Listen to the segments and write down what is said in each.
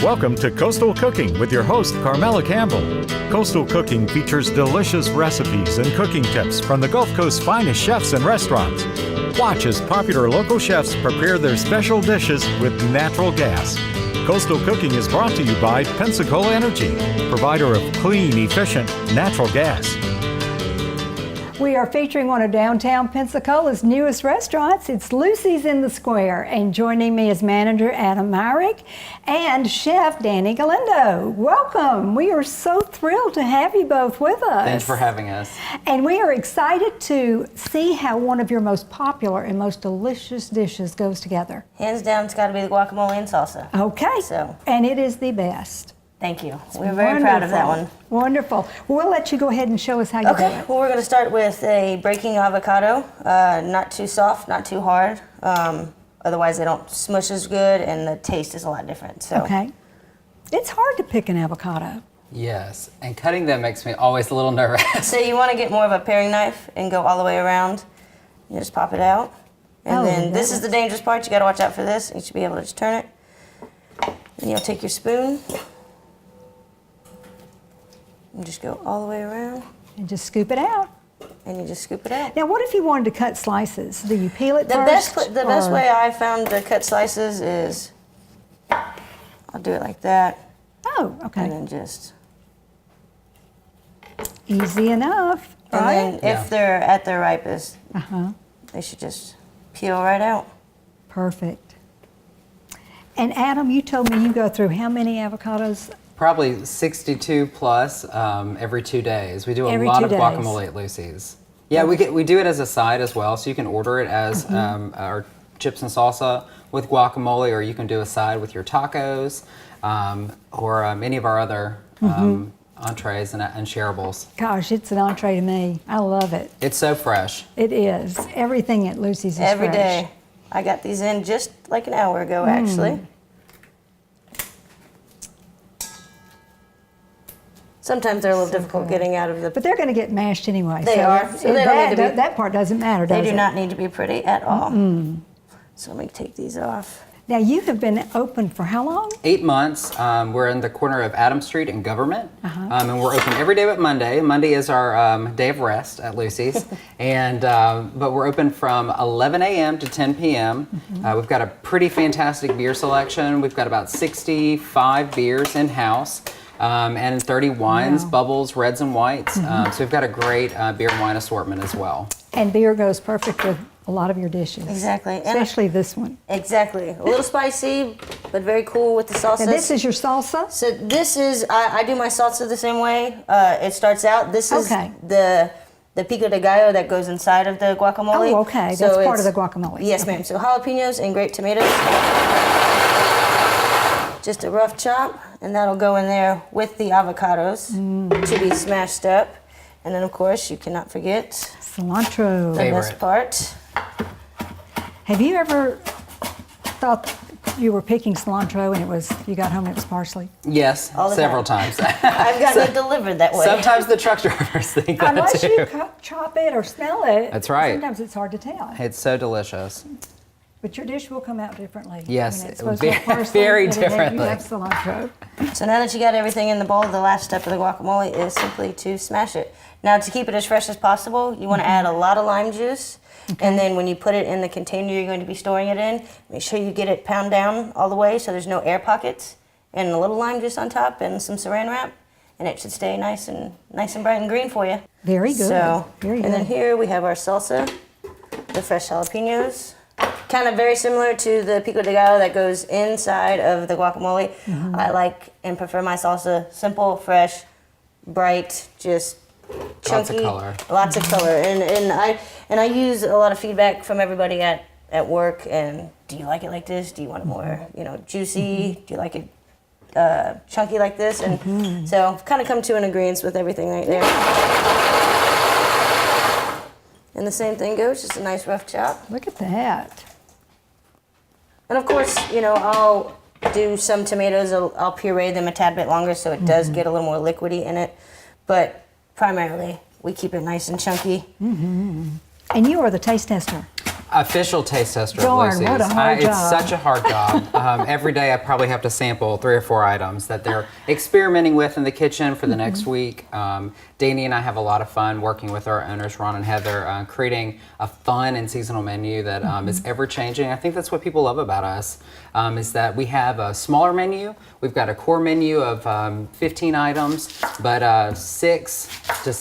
Welcome to Coastal Cooking with your host, Carmela Campbell. Coastal Cooking features delicious recipes and cooking tips from the Gulf Coast's finest chefs and restaurants. Watch as popular local chefs prepare their special dishes with natural gas. Coastal Cooking is brought to you by Pensacola Energy, provider of clean, efficient natural gas. We are featuring one of downtown Pensacola's newest restaurants. It's Lucy's in the Square. And joining me is manager Adam Myrick and chef Dani Galindo. Welcome. We are so thrilled to have you both with us. Thanks for having us. And we are excited to see how one of your most popular and most delicious dishes goes together. Hands down, it's got to be the guacamole and salsa. Okay. And it is the best. Thank you. We're very proud of that one. Wonderful. We'll let you go ahead and show us how you do it. Okay, well, we're going to start with a breaking avocado. Not too soft, not too hard. Otherwise, they don't smush as good, and the taste is a lot different. So. Okay. It's hard to pick an avocado. Yes, and cutting them makes me always a little nervous. So you want to get more of a paring knife and go all the way around. You just pop it out. And then this is the dangerous part. You got to watch out for this. You should be able to just turn it. And you'll take your spoon. And just go all the way around. And just scoop it out. And you just scoop it out. Now, what if you wanted to cut slices? Do you peel it first? The best way I found to cut slices is I'll do it like that. Oh, okay. And then just. Easy enough, right? And then if they're at their ripest, they should just peel right out. Perfect. And Adam, you told me you go through how many avocados? Probably 62 plus every 2 days. We do a lot of guacamole at Lucy's. Yeah, we do it as a side as well, so you can order it as our chips and salsa with guacamole, or you can do a side with your tacos, or any of our other entrees and shareables. Gosh, it's an entree to me. I love it. It's so fresh. It is. Everything at Lucy's is fresh. Every day. I got these in just like an hour ago, actually. Sometimes they're a little difficult getting out of the... But they're going to get mashed anyway. They are. So they don't need to be, that part doesn't matter, does it? They do not need to be pretty at all. So let me take these off. Now, you have been open for how long? 8 months. We're in the corner of Adams Street and Government. And we're open every day but Monday. Monday is our day of rest at Lucy's. But we're open from 11 a.m. to 10 p.m. We've got a pretty fantastic beer selection. We've got about 65 beers in-house. And 30 wines, bubbles, reds, and whites. So we've got a great beer and wine assortment as well. And beer goes perfect with a lot of your dishes. Exactly. Especially this one. Exactly. A little spicy, but very cool with the salsa. Now this is your salsa? So this is, I do my salsa the same way. It starts out, this is the pico de gallo that goes inside of the guacamole. Oh, okay. So that's part of the guacamole. Yes, ma'am. So jalapenos and grape tomatoes. Just a rough chop, and that'll go in there with the avocados to be smashed up. And then, of course, you cannot forget cilantro. The best part. Have you ever thought you were picking cilantro and you got home and it was parsley? Yes, several times. I've gotten it delivered that way. Sometimes the truck drivers think that Unless too. you chop it or smell it. That's right. Sometimes it's hard to tell. It's so delicious. But your dish will come out differently. Yes, it's parsley, very differently. You have cilantro. So now that you got everything in the bowl, the last step of the guacamole is simply to smash it. Now, to keep it as fresh as possible, you want to add a lot of lime juice. And then when you put it in the container you're going to be storing it in, make sure you get it pound down all the way so there's no air pockets. And a little lime juice on top and some saran wrap. And it should stay nice and bright and green for you. Very good. Very good. And then here we have our salsa, the fresh jalapenos. Kind of very similar to the pico de gallo that goes inside of the guacamole. I like and prefer my salsa simple, fresh, bright, just chunky. Lots of color. Lots of color. And I use a lot of feedback from everybody at work. And do you like it like this? Do you want it more, juicy? Do you like it chunky like this? And so I've kind of come to an agreement with everything right there. And the same thing goes, just a nice rough chop. Look at that. And of course, I'll do some tomatoes, I'll puree them a tad bit longer so it does get a little more liquidy in it. But primarily, we keep it nice and chunky. And you are the taste tester. Official taste tester Darn, of Lucy's. what a hard It's job. such a hard job. Every day I probably have to sample 3 or 4 items that they're experimenting with in the kitchen for the next week. Dani and I have a lot of fun working with our owners, Ron and Heather, creating a fun and seasonal menu that is ever changing. I think that's what people love about us, is that we have a smaller menu. We've got a core menu of 15 items, but 6 to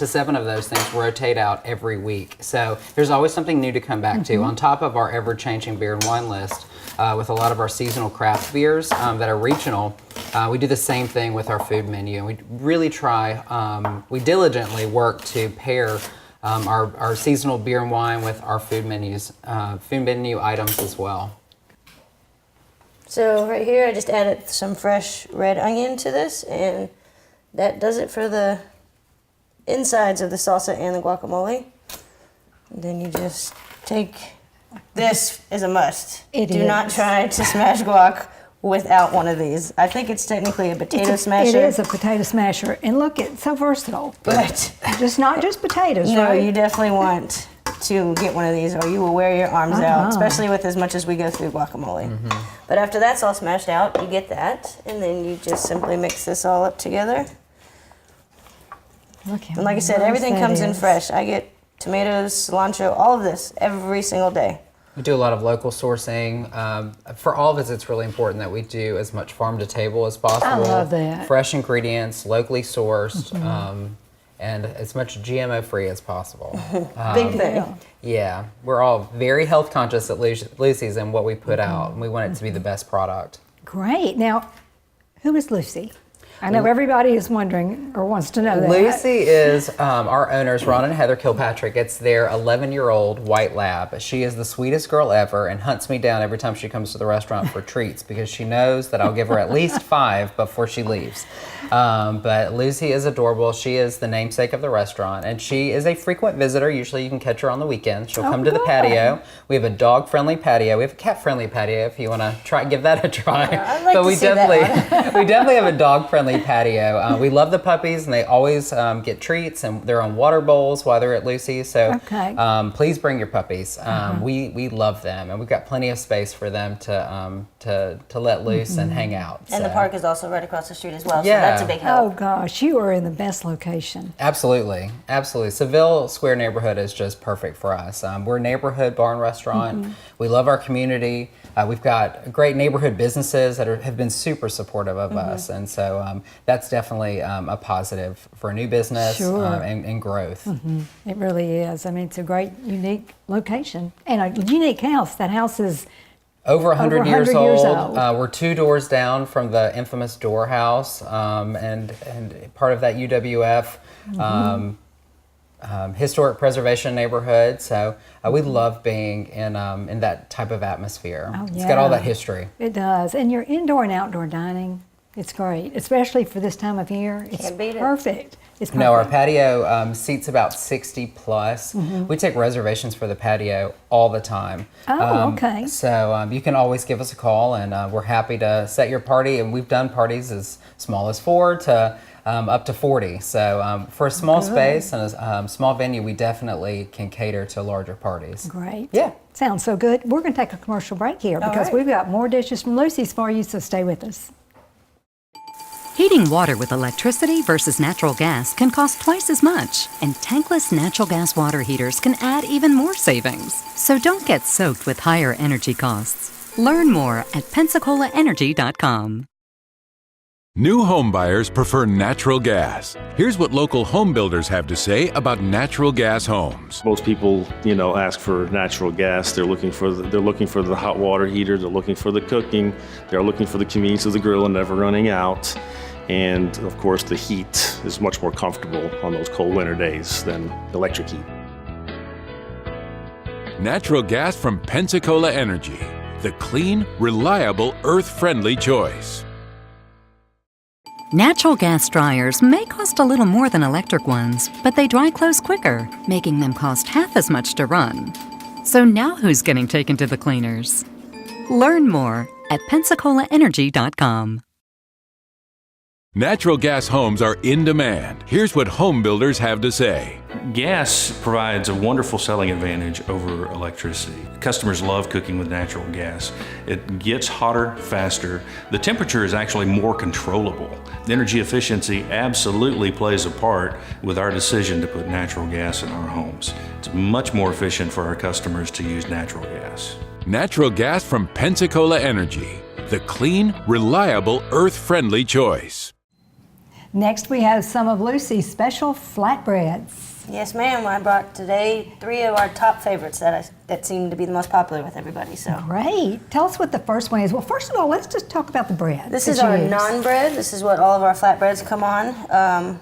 7 of those things rotate out every week. So there's always something new to come back to. On top of our ever-changing beer and wine list, with a lot of our seasonal craft beers that are regional, we do the same thing with our food menu. And we really try, we diligently work to pair our seasonal beer and wine with our food menu items as well. So right here, I just added some fresh red onion to this, and that does it for the insides of the salsa and the guacamole. And then you just take, this is a must. Do not try to smash guac without one of these. I think it's technically a potato smasher. It is a potato smasher, and look, it's so versatile. But just not just potatoes, no, right? you definitely want to get one of these or you will wear your arms out, especially with as much as we go through guacamole. But after that's all smashed out, you get that, and then you just simply mix this all up together. Look how And like I said, nice everything that comes in is. fresh. I get tomatoes, cilantro, all of this every single day. We do a lot of local sourcing. For all of us, it's really important that we do as much farm to table as possible. I love that. Fresh ingredients, locally sourced, and as much GMO free as possible. Big thing. Yeah, we're all very health conscious at Lucy's and what we put out, and we want it to be the best product. Great. Now, who is Lucy? I know everybody is wondering or wants to know that. Lucy is our owners, Ron and Heather Kilpatrick. It's their 11-year-old white lab. She is the sweetest girl ever and hunts me down every time she comes to the restaurant for treats because she knows that I'll give her at least 5 before she leaves. But Lucy is adorable. She is the namesake of the restaurant, and she is a frequent visitor. Usually you can catch her on the weekends. She'll come to the patio. We have a dog-friendly patio. We have a cat-friendly patio if you want to give that a try. I'd like but to we see that definitely we definitely have a dog-friendly patio. We love the puppies, and they always get treats, and they're on water bowls while they're at Lucy's. So please bring your puppies. We love them, and we've got plenty of space for them to let loose and hang out. And the park is also right across the street as well, Yeah. so that's a big help. Oh gosh, you are in the best location. Absolutely. Seville Square neighborhood is just perfect for us. We're a neighborhood bar and restaurant. We love our community. We've got great neighborhood businesses that have been super supportive of us, and so that's definitely a positive for a new business and growth. It really is. I mean, it's a great, unique location and a unique house. That house is Over 100 years 100 years old. old. We're 2 doors down from the infamous Door House, and part of that UWF historic preservation neighborhood. So we love being in that type of atmosphere. Oh, It's got all yeah. that history. It does. And your indoor and outdoor dining, it's great, especially for this time of year. It's Can't beat it. perfect. It's perfect. No, our patio seats about 60 plus. We take reservations for the patio all the time. Oh, okay. So you can always give us a call, and we're happy to set your party. And we've done parties as small as 4 to up to 40. So for a small space and a small venue, we definitely can cater to larger parties. Great. Yeah. Sounds so good. We're going to take a commercial break here because right. we've got more dishes from Lucy's for you, so stay with us. Heating water with electricity versus natural gas can cost twice as much, and tankless natural gas water heaters can add even more savings. So don't get soaked with higher energy costs. Learn more at PensacolaEnergy.com. New home buyers prefer natural gas. Here's what local home builders have to say about natural gas homes. Most people, ask for natural gas. They're looking for the hot water heater. They're looking for the cooking. They're looking for the convenience of the grill and never running out. And of course, the heat is much more comfortable on those cold winter days than electric heat. Natural gas from Pensacola Energy, the clean, reliable, earth-friendly choice. Natural gas dryers may cost a little more than electric ones, but they dry clothes quicker, making them cost half as much to run. So now who's getting taken to the cleaners? Learn more at PensacolaEnergy.com. Natural gas homes are in demand. Here's what home builders have to say. Gas provides a wonderful selling advantage over electricity. Customers love cooking with natural gas. It gets hotter faster. The temperature is actually more controllable. The energy efficiency absolutely plays a part with our decision to put natural gas in our homes. It's much more efficient for our customers to use natural gas. Natural gas from Pensacola Energy, the clean, reliable, earth-friendly choice. Next, we have some of Lucy's special flatbreads. Yes, ma'am. I brought today 3 of our top favorites that seem to be the most popular with everybody. So Great. Tell us what the first one is. Well, first of all, let's just talk about the bread. this that is you our use. naan bread. This is what all of our flatbreads come on.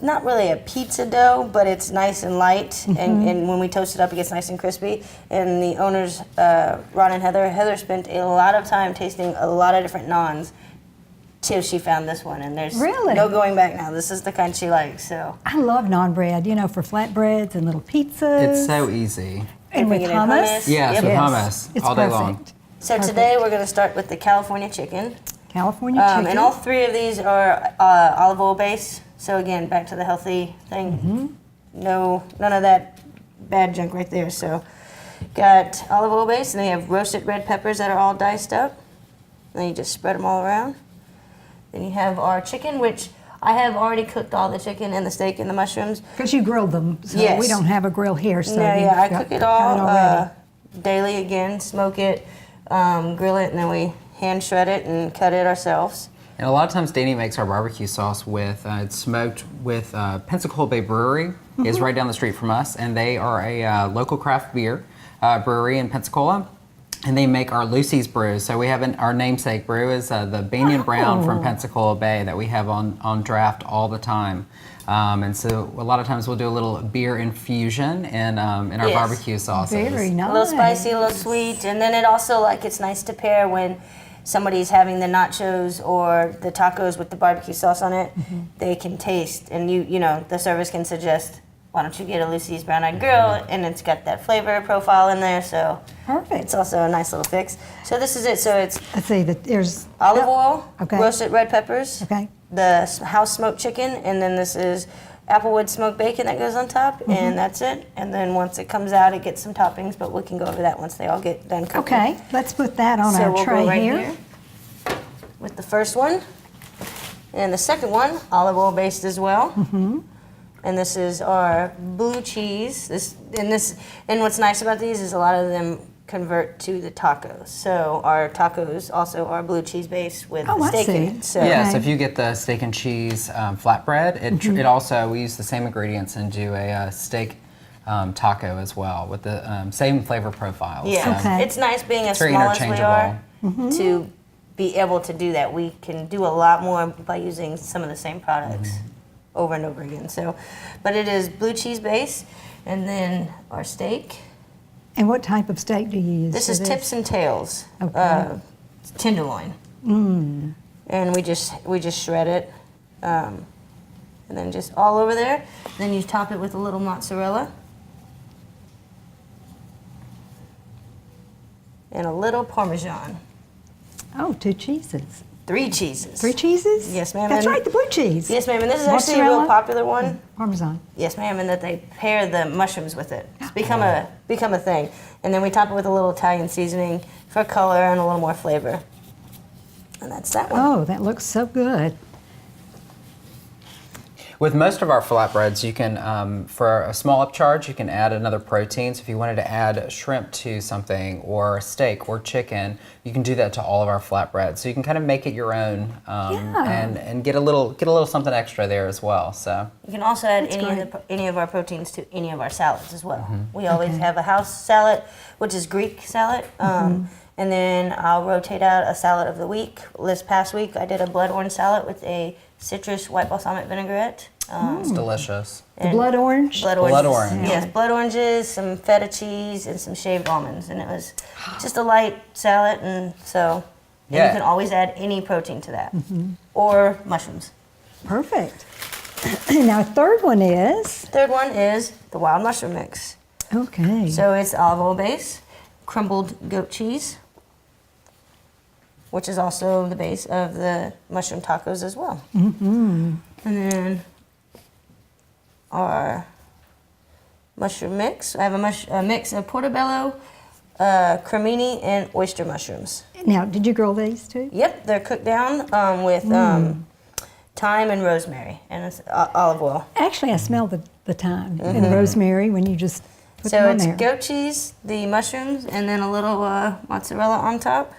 Not really a pizza dough, but it's nice and light. And when we toast it up, it gets nice and crispy. And the owners, Ron and Heather spent a lot of time tasting a lot of different naans till she found this one, and there's Really? no going back now. This is the kind she likes. So I love naan bread, for flatbreads and little pizzas. It's so easy. And with Dipping it in hummus. hummus. Yes, with Yep. hummus It's all day perfect. long. So today we're going to start with the California chicken. California chicken. And all 3 of these are olive oil based. So again, back to the healthy thing. No, none of that bad junk right there. So got olive oil based, and they have roasted red peppers that are all diced up. Then you just spread them all around. Then you have our chicken, which I have already cooked all the chicken and the steak and the mushrooms. Because you grilled them, so Yes. we don't have a grill here. So No, you've yeah, I got- cook it got all already. daily again, smoke it, grill it, and then we hand shred it and cut it ourselves. And a lot of times Dani makes our barbecue sauce with, it's smoked with Pensacola Bay Brewery, is right down the street from us, and they are a local craft beer brewery in Pensacola. And they make our Lucy's brew. So we have our namesake brew is the Banyan Brown from Pensacola Bay that we have on draft all the time. And so a lot of times we'll do a little beer infusion in our Yes. barbecue sauces. Very nice. A little spicy, a little sweet, and then it also it's nice to pair when somebody's having the nachos or the tacos with the barbecue sauce on it. They can taste, and the servers can suggest, why don't you get a Lucy's Brown Eyed Girl, and it's got that flavor profile in there, so Perfect. it's also a nice little fix. So this is it. So it's Let's see, there's olive oil, Okay. roasted red peppers, Okay. the house smoked chicken, and then this is applewood smoked bacon that goes on top, and that's it. And then once it comes out, it gets some toppings, but we can go over that once they all get done cooking. Okay, let's put that on So our we'll tray go right here. with the first one, and the second one, olive oil based as well. And this is our blue cheese. And what's nice about these is a lot of them convert to the tacos. So our tacos also are blue cheese based with Oh, I steak in see. it. So Yeah, so Okay. if you get the steak and cheese flatbread, it also, we use the same ingredients and do a steak taco as well with the same flavor profiles. yeah, Okay. it's nice being as very small as we are interchangeable. to be able to do that. We can do a lot more by using some of the same products over and over again. So, but it is blue cheese base, and then our steak. And what type of steak do you use? This for is tips and tails, Okay. tenderloin, and we just shred it, and then just all over there. Then you top it with a little mozzarella and a little Parmesan. Oh, 2 cheeses. 3 cheeses. 3 cheeses? Yes, ma'am. That's And- right, the blue cheese. Yes, ma'am. And this is actually a real Mozzarella? popular one. Parmesan. Yes, ma'am. And that they pair the mushrooms with it. It's become a thing. And then we top it with a little Italian seasoning for color and a little more flavor. And that's that one. Oh, that looks so good. With most of our flatbreads, you can, for a small upcharge, you can add another protein. So if you wanted to add shrimp to something, or steak, or chicken, you can do that to all of our flatbreads. So you can kind of make it your own, and get a little something extra there as well. So You can also add any of our proteins to any of our salads as well. We always have a house salad, which is Greek salad. And then I'll rotate out a salad of the week. This past week, I did a blood orange salad with a citrus white balsamic vinaigrette. it's delicious. The blood orange? Blood orange. Blood orange. Yes, blood oranges, some feta cheese, and some shaved almonds. And it was just a light salad. And so and Yeah. you can always add any protein to that. Or mushrooms. Perfect. Now, third one is? Third one is the wild mushroom mix. Okay. So it's olive oil base, crumbled goat cheese, which is also the base of the mushroom tacos as well. And then our mushroom mix. I have a mix of portobello, cremini, and oyster mushrooms. Now, did you grill these too? Yep, they're cooked down with thyme and rosemary and it's olive oil. Actually, I smell the thyme and the rosemary when you just put So them on it's there. goat cheese, the mushrooms, and then a little mozzarella on top.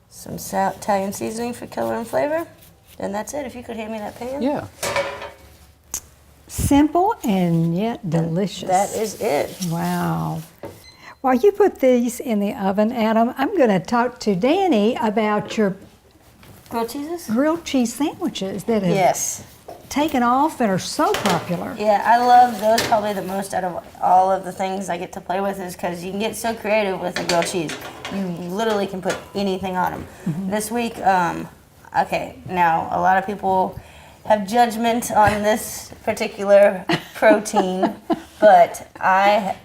Some Italian seasoning for color and flavor. And that's it. If you could hand me that pan. Yeah. Simple and yet delicious. That is it. Wow. While you put these in the oven, Adam, I'm going to talk to Dani about your Grilled cheeses? grilled cheese sandwiches that have Yes. taken off and are so popular. Yeah, I love those probably the most out of all of the things I get to play with is because you can get so creative with the grilled cheese. You literally can put anything on them. This week, okay, now a lot of people have judgment on this particular protein, but I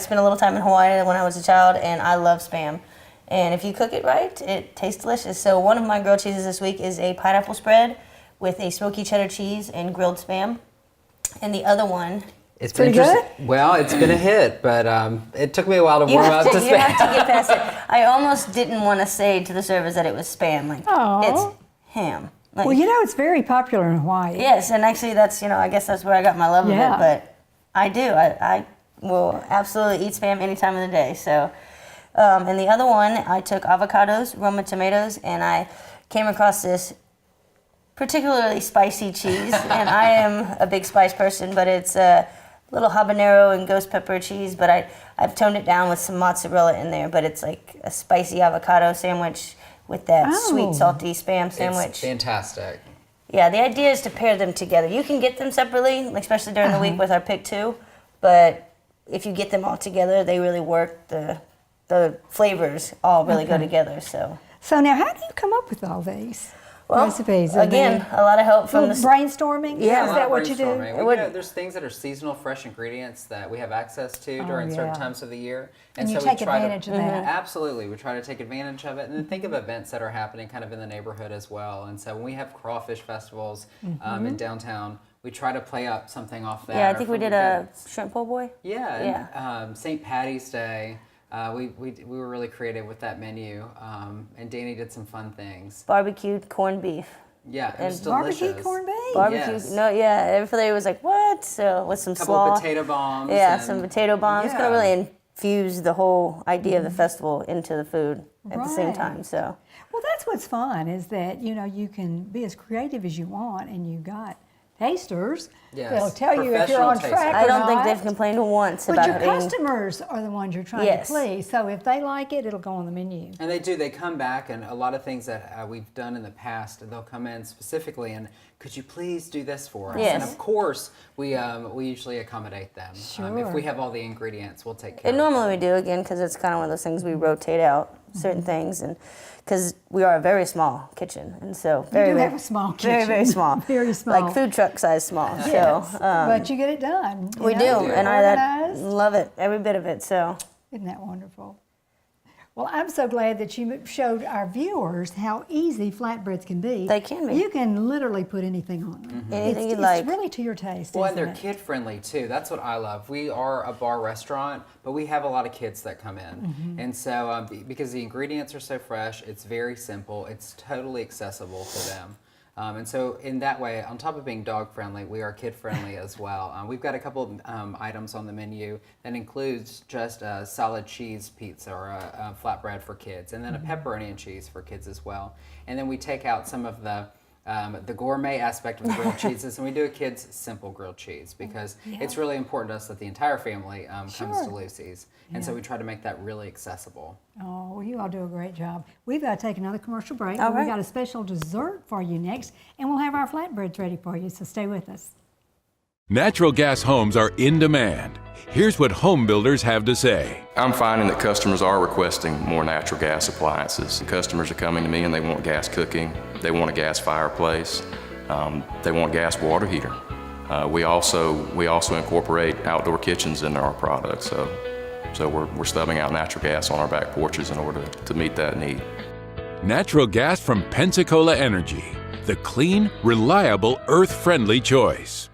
spent a little time in Hawaii when I was a child, and I love Spam. And if you cook it right, it tastes delicious. So one of my grilled cheeses this week is a pineapple spread with a smoky cheddar cheese and grilled Spam. And the other one... It's Pretty been good? Well, it's been a hit, but it took me a while to You warm up to have Spam. to get past it. I almost didn't want to say to the servers that it was Spam. Like, Aw. it's ham. Like, Well, you know, it's very popular in Hawaii. yes, and actually that's, I guess that's where I got my love Yeah. of it. But I do. I will absolutely eat Spam any time of the day. So, and the other one, I took avocados, Roma tomatoes, and I came across this particularly spicy cheese. And I am a big spice person, but it's a little habanero and ghost pepper cheese. But I've toned it down with some mozzarella in there. But it's like a spicy avocado sandwich with that Oh. sweet, salty Spam sandwich. It's fantastic. Yeah, the idea is to pair them together. You can get them separately, like especially during the week with our pick two, but if you get them all together, they really work. The flavors all really go together. So So now, how do you come up with all these recipes? again, a lot of help from the brainstorming? Yeah. Is A lot that of what you do? brainstorming. There's things that are seasonal, fresh ingredients that we have access to during certain yeah. times of the year. And you so take we try advantage to, of that. Absolutely. We try to take advantage of it and then think of events that are happening kind of in the neighborhood as well. And so when we have crawfish festivals in downtown, we try to play up something off that. Yeah, I or think we from did a shrimp po' boy. Yeah, and, St. Patty's Day. We were really creative with that menu, and Dani did some fun things. Barbecued corned beef. Yeah, it was Barbecue delicious. corned beef. Barbecue. Yes. No, yeah, everybody was like, what? So with some Couple slaw. potato bombs. Yeah, and- some potato bombs. It's going to Yeah. really infuse the whole idea of the festival into the food at the same Right. time. So Well, that's what's fun is that, you can be as creative as you want, and you got tasters Yes, that'll tell you if you're professional on track tasters. or I don't think not. they've complained once But about your it being. customers are the ones you're trying Yes. to please. So if they like it, it'll go on the menu. And they do. They come back, and a lot of things that we've done in the past, they'll come in specifically and, could you please do this for us? Yes. And of course, we usually accommodate them. If Sure. we have all the ingredients, we'll take care And of normally we do, again, because it's kind of one of those things we rotate out certain things, and because we are a very small kitchen, and so very, do very, have a small very, very kitchen. small, Very small. like food truck size small. Yes, So but you get it done. we do, and Organized. love it, every bit of it. So Isn't that wonderful? Well, I'm so glad that you showed our viewers how easy flatbreads can be. They can be. You can literally put anything on them. Anything you it's like. really to your taste, Well, and isn't they're it? kid friendly too. That's what I love. We are a bar restaurant, but we have a lot of kids that come in. And so because the ingredients are so fresh, it's very simple. It's totally accessible to them. And so in that way, on top of being dog friendly, we are kid friendly as well. We've got a couple of items on the menu that includes just a solid cheese pizza or a flatbread for kids, and then a pepperoni and cheese for kids as well. And then we take out some of the gourmet aspect of the grilled cheeses, and we do a kid's simple grilled cheese because it's really important to us that the entire family comes to Lucy's. And so we try to make that really accessible. Oh, well, you all do a great job. We've got to take another commercial break. All but We've right. got a special dessert for you next, and we'll have our flatbreads ready for you, so stay with us. Natural gas homes are in demand. Here's what home builders have to say. I'm finding that customers are requesting more natural gas appliances. Customers are coming to me and they want gas cooking, they want a gas fireplace, they want gas water heater. We also incorporate outdoor kitchens into our products, so we're stubbing out natural gas on our back porches in order to meet that need. Natural gas from Pensacola Energy, the clean, reliable, earth-friendly choice.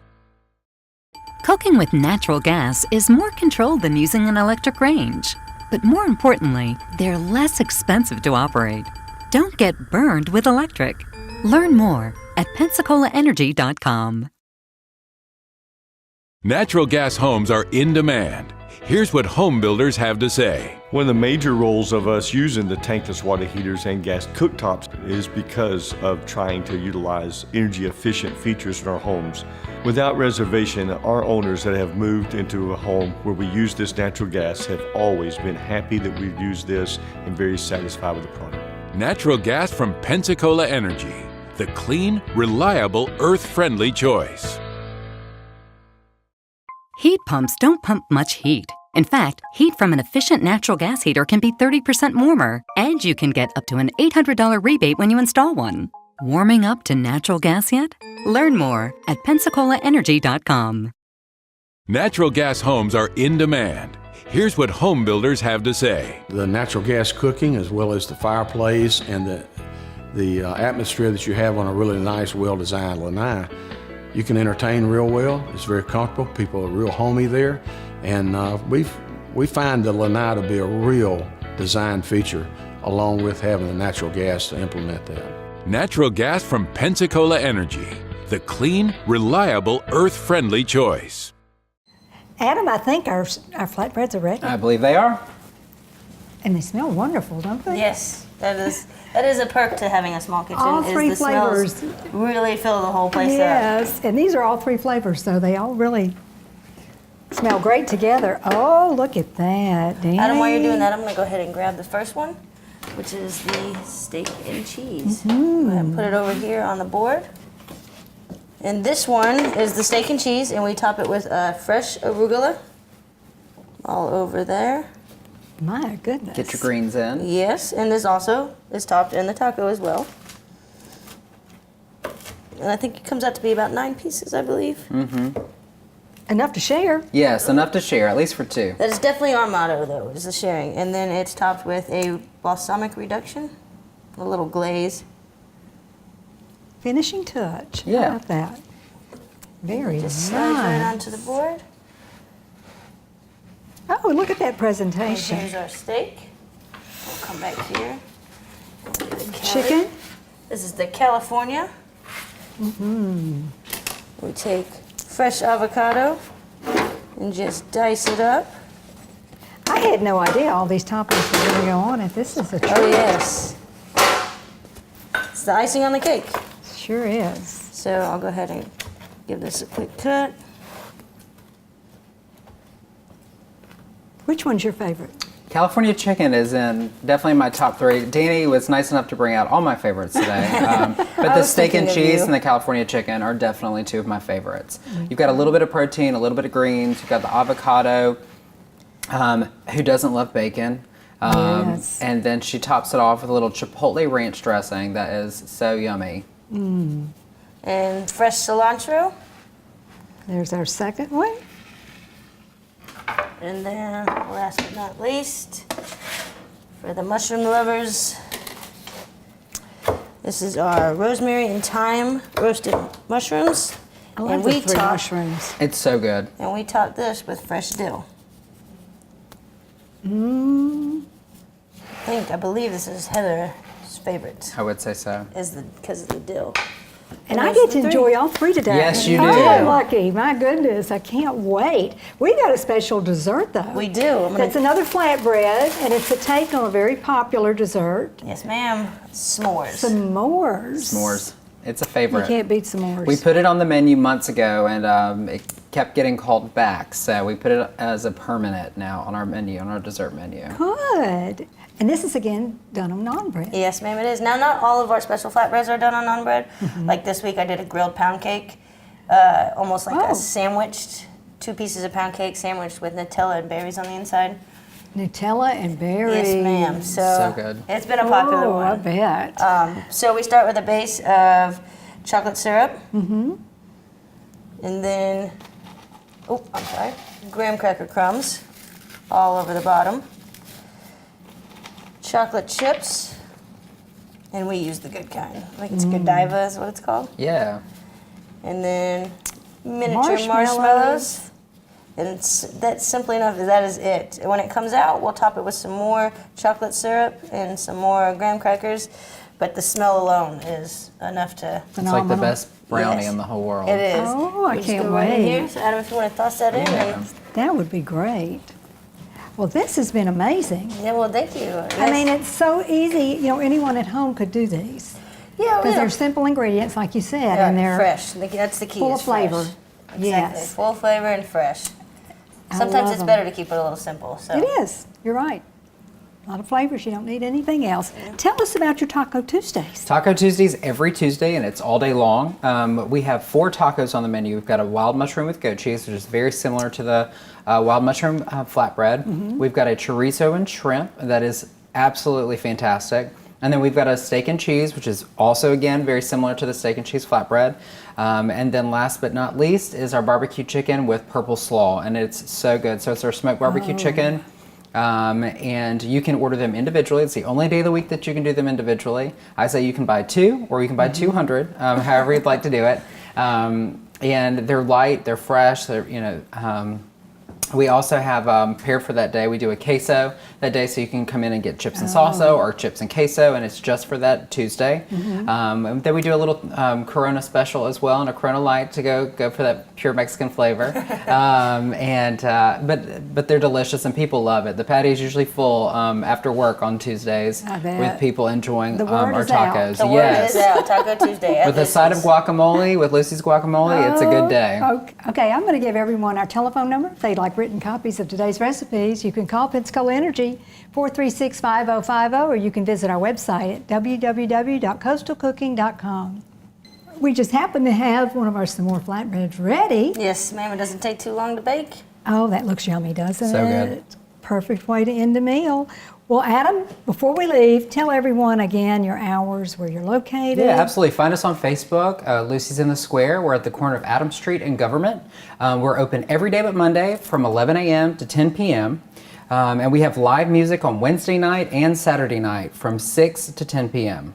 Cooking with natural gas is more controlled than using an electric range. But more importantly, they're less expensive to operate. Don't get burned with electric. Learn more at PensacolaEnergy.com. Natural gas homes are in demand. Here's what home builders have to say. One of the major roles of us using the tankless water heaters and gas cooktops is because of trying to utilize energy efficient features in our homes. Without reservation, our owners that have moved into a home where we use this natural gas have always been happy that we've used this and very satisfied with the product. Natural gas from Pensacola Energy, the clean, reliable, earth-friendly choice. Heat pumps don't pump much heat. In fact, heat from an efficient natural gas heater can be 30% warmer, and you can get up to an $800 rebate when you install one. Warming up to natural gas yet? Learn more at PensacolaEnergy.com. Natural gas homes are in demand. Here's what home builders have to say. The natural gas cooking, as well as the fireplace and the atmosphere that you have on a really nice, well-designed lanai, you can entertain real well. It's very comfortable. People are real homey there. And we find the lanai to be a real design feature, along with having the natural gas to implement that. Natural gas from Pensacola Energy, the clean, reliable, earth-friendly choice. Adam, I think our flatbreads are ready. I believe they are. And they smell wonderful, don't they? Yes, that is a perk to having a small kitchen. All is three the smells flavors. really fill the whole place up. Yes, and these are all three flavors, so they all really smell great together. Oh, look at that, Dani. Adam, while you're doing that, I'm going to go ahead and grab the first one, which is the steak and cheese. Go ahead and put it over here on the board. And this one is the steak and cheese, and we top it with fresh arugula all over there. My goodness. Get your greens in. Yes, and this also is topped in the taco as well. And I think it comes out to be about 9 pieces, I believe. Enough to share. Yes, enough to share, at least for 2. That is definitely our motto, though, is the sharing. And then it's topped with a balsamic reduction, a little glaze. Finishing touch. Yeah. How about that? Very Just slide right nice. onto the board. Oh, look at that And presentation. here's our steak. We'll come back here. Do the Cali. Chicken. This is the California. We take fresh avocado and just dice it up. I had no idea all these toppings were going to go on it. This is a treat. Oh, yes. It's the icing on the cake. Sure is. So I'll go ahead and give this a quick cut. Which one's your favorite? California chicken is definitely my top 3. Dani was nice enough to bring out all my favorites today. But the steak and thinking of cheese you. and the California chicken are definitely 2 of my favorites. You've got a little bit of protein, a little bit of greens. You've got the avocado. Who doesn't love bacon? Yes. And then she tops it off with a little chipotle ranch dressing that is so yummy. And fresh cilantro. There's our second one. And then, last but not least, for the mushroom lovers, this is our rosemary and thyme roasted mushrooms. I love and the we three top, mushrooms. It's so good. and we top this with fresh dill. I believe this is Heather's favorite, I would say so. because of the dill. And I those get to are the enjoy all 3 today. Yes, you Oh, do. I'm lucky. My goodness, I can't wait. We got a special dessert, though. We do. That's another flatbread, and it's a take on a very popular dessert. Yes, ma'am. S'mores. S'mores. S'mores. It's a You favorite. can't beat s'mores. We put it on the menu months ago, and it kept getting called back. So we put it as a permanent now on our menu, on our dessert menu. Good. And this is, again, done on naan bread. Yes, ma'am, it is. Now, not all of our special flatbreads are done on naan bread. Like this week, I did a grilled pound cake, almost like Oh. a sandwiched, 2 pieces of pound cake sandwiched with Nutella and berries on the inside. Nutella and berries. Yes, ma'am. So good. It's been a popular Oh, I one. bet. So we start with a base of chocolate syrup. And then, graham cracker crumbs all over the bottom. Chocolate chips, and we use the good kind. I think it's Godiva is what it's called. Yeah. And then miniature marshmallows. And that's simply enough. That is it. And when it comes out, we'll top it with some more chocolate syrup and some more graham crackers. But the smell alone is enough to... It's like the best brownie in the whole world. It is. Oh, I You just can't go right in wait. here. So Adam, if you want to toss that in. And, That would be great. Well, this has been amazing. yeah, well, thank you. I mean, it's so easy. You know, anyone at home could do these. yeah, Because they're simple ingredients, like you said, Yeah, and they're fresh. That's the key. full is of flavor. fresh. Exactly. Yes. Full flavor and fresh. I Sometimes love it's them. better to keep it a little simple. So. It is. You're right. A lot of flavors. You don't need anything else. Tell us about your Taco Tuesdays. Taco Tuesdays every Tuesday, and it's all day long. We have 4 tacos on the menu. We've got a wild mushroom with goat cheese, which is very similar to the wild mushroom flatbread. We've got a chorizo and shrimp that is absolutely fantastic. And then we've got a steak and cheese, which is also, again, very similar to the steak and cheese flatbread. And then last but not least is our barbecue chicken with purple slaw, and it's so good. So it's our smoked barbecue chicken. And you can order them individually. It's the only day of the week that you can do them individually. I say you can buy 2 or you can buy 200, however you'd like to do it. And they're light, they're fresh, we also have paired for that day, we do a queso that day, so you can come in and get chips and salsa or chips and queso, and it's just for that Tuesday. And then we do a little Corona special as well, and a Corona Light to go for that pure Mexican flavor. But they're delicious and people love it. The patio is usually full after work on Tuesdays with people enjoying The word our is out. tacos. The word is out. Taco Tuesday. With a side of guacamole, with Lucy's guacamole, it's a good day. Okay, I'm going to give everyone our telephone number. If they'd like written copies of today's recipes, you can call Pensacola Energy 436-5050, or you can visit our website at www.coastalcooking.com. We just happen to have one of our some more flatbreads ready. Yes, ma'am. It doesn't take too long to bake. Oh, that looks yummy, doesn't it? So good. Perfect way to end a meal. Well, Adam, before we leave, tell everyone again your hours, where you're located. Yeah, absolutely. Find us on Facebook, Lucy's in the Square. We're at the corner of Adams Street and Government. We're open every day but Monday from 11 a.m. to 10 p.m. And we have live music on Wednesday night and Saturday night from 6 to 10 p.m.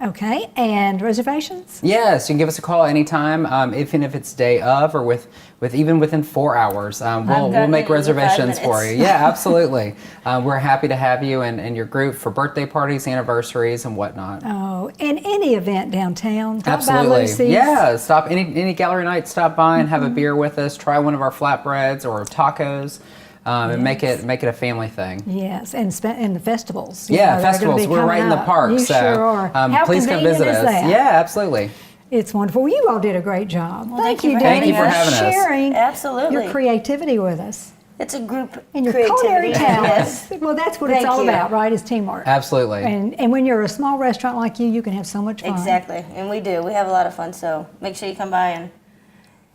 Okay, and reservations? Yes, you can give us a call anytime, even if it's day of or with even within 4 hours. We'll make reservations for you. Yeah, absolutely. We're happy to have you and your group for birthday parties, anniversaries, and whatnot. Oh, and any event downtown. Stop Absolutely. by Lucy's. Yeah, stop any gallery night, stop by and have a beer with us, try one of our flatbreads or tacos. And make it a family thing. Yes, and the festivals. Yeah, that are gonna festivals. be We're right in coming the up. park, You so sure are. How please come convenient visit is us. that? Yeah, absolutely. It's wonderful. Well, you all did a great job. Well, thank thank you you, for Dani, having us. Thank you for having us. sharing Absolutely. your creativity with us. It's a group And your creativity. culinary Yes. talents. Well, that's what Thank it's all you. about, right? Is teamwork. Absolutely. And when you're a small restaurant like you can have so much fun. Exactly, and we do. We have a lot of fun, so make sure you come by and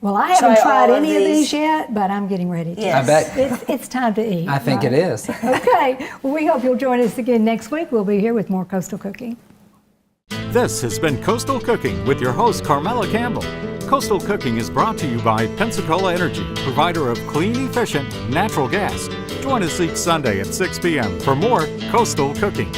Well, I haven't Try tried all of any of these these. yet, but I'm getting ready to. Yes. I bet. It's time to eat. I think right? it is. Okay. Well, we hope you'll join us again next week. We'll be here with more Coastal Cooking. This has been Coastal Cooking with your host, Carmela Campbell. Coastal Cooking is brought to you by Pensacola Energy, provider of clean, efficient natural gas. Join us each Sunday at 6 p.m. for more Coastal Cooking.